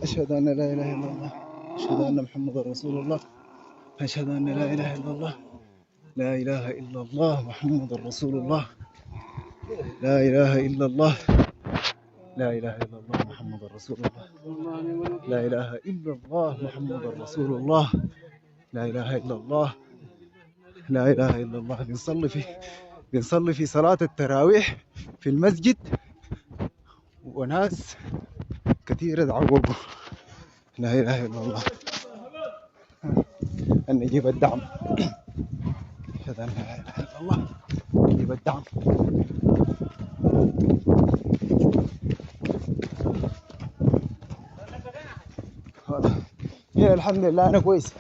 أشهد أن لا إله إلا الله، أشهد أن محمد رسول الله، أشهد أن لا إله إلا الله، لا إله إلا الله محمد رسول الله، لا إله إلا الله، لا إله إلا الله محمد رسول الله، لا إله إلا الله محمد رسول الله، لا إله إلا الله، لا إله إلا الله. بنصلي في صلاة التراويح في المسجد، وناس كثيرة تعوقوا. لا إله إلا الله. أن نجيب الدعم. أشهد أن لا إله إلا الله. نجيب الدعم. يا الحمد لله أنا كويس.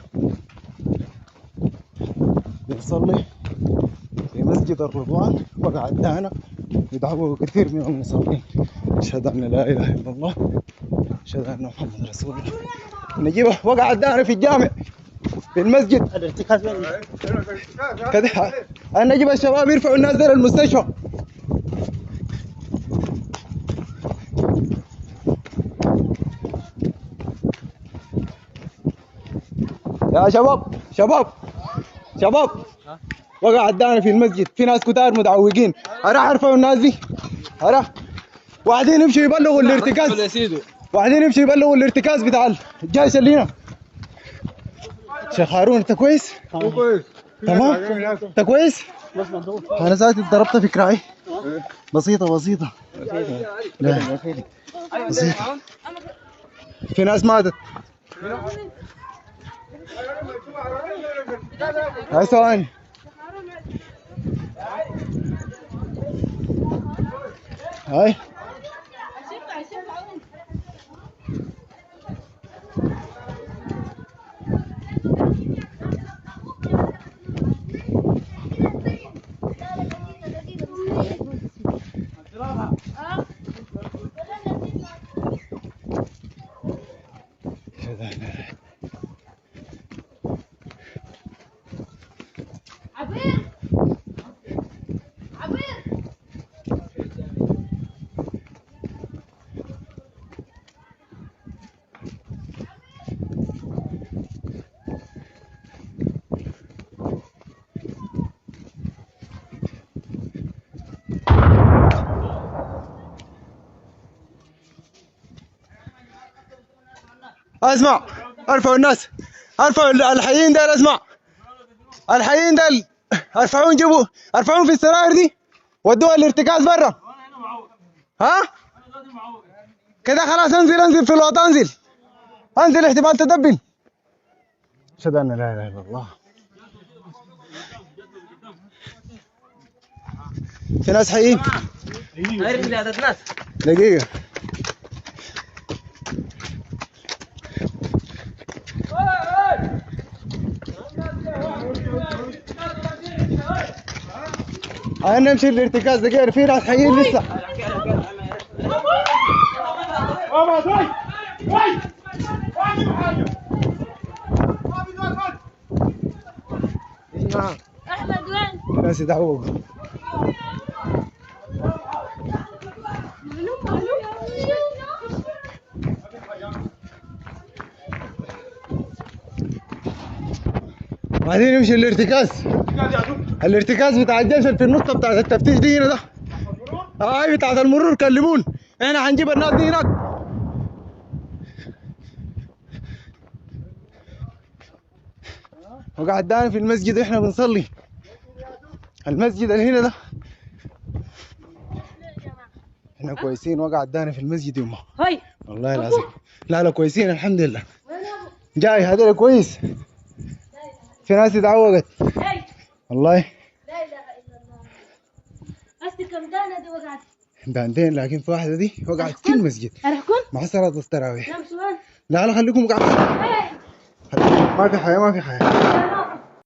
بنصلي في مسجد الرضوان، وقعدت أنا يدعوه كثير من المصلين. أشهد أن لا إله إلا الله، أشهد أن محمد رسول الله. نجيبه وقع الدهر في الجامع في المسجد. الارتكاز كده أنا نجيب الشباب يرفعوا الناس دول المستشفى. يا شباب وقع الدهر في المسجد، في ناس كتار متعوقين. أراح ارفعوا الناس دي، أراح واحدين يمشوا يبلغوا الارتكاز، واحدين يمشوا يبلغوا الارتكاز بتاع الجيش اللي هنا. شيخ هارون انت كويس؟ كويس تمام؟ انت كويس؟ انا ذاتي ضربت في كراعي. بسيطة لا بسيطة. في ناس ماتت. هاي ثواني. هاي اسمع، ارفعوا الناس، ارفعوا الحيين دول. اسمع، الحيين دول ارفعوهم، جيبوا ارفعوهم في السراير دي، ودوها الارتكاز برا. ها كده خلاص. انزل في الوطن، انزل احتمال تدبل. اشهد ان لا اله الا الله. في ناس حيين. دقيقة. أنا نمشي الارتكاز دقيقة، في ناس حيين لسه. أحمد وين؟ ناس يدعوه. بعدين يمشي الارتكاز بتاع الجيش في النص بتاع التفتيش دي هنا ده. هاي بتاعت المرور كلمون، احنا هنجيب الناس دي هناك. وقعد داني في المسجد احنا بنصلي. المسجد اللي هنا ده احنا كويسين. وقعد داني في المسجد يما. هاي والله لازم. لا كويسين الحمد لله. جاي هذول كويس. في ناس اتعوقت والله. لا اله الا الله. هسه كم دانه دي وقعت؟ دانتين، لكن في واحده دي وقعت في المسجد مع صلاه التراويح. لا خليكم قاعدين. ما في حياه.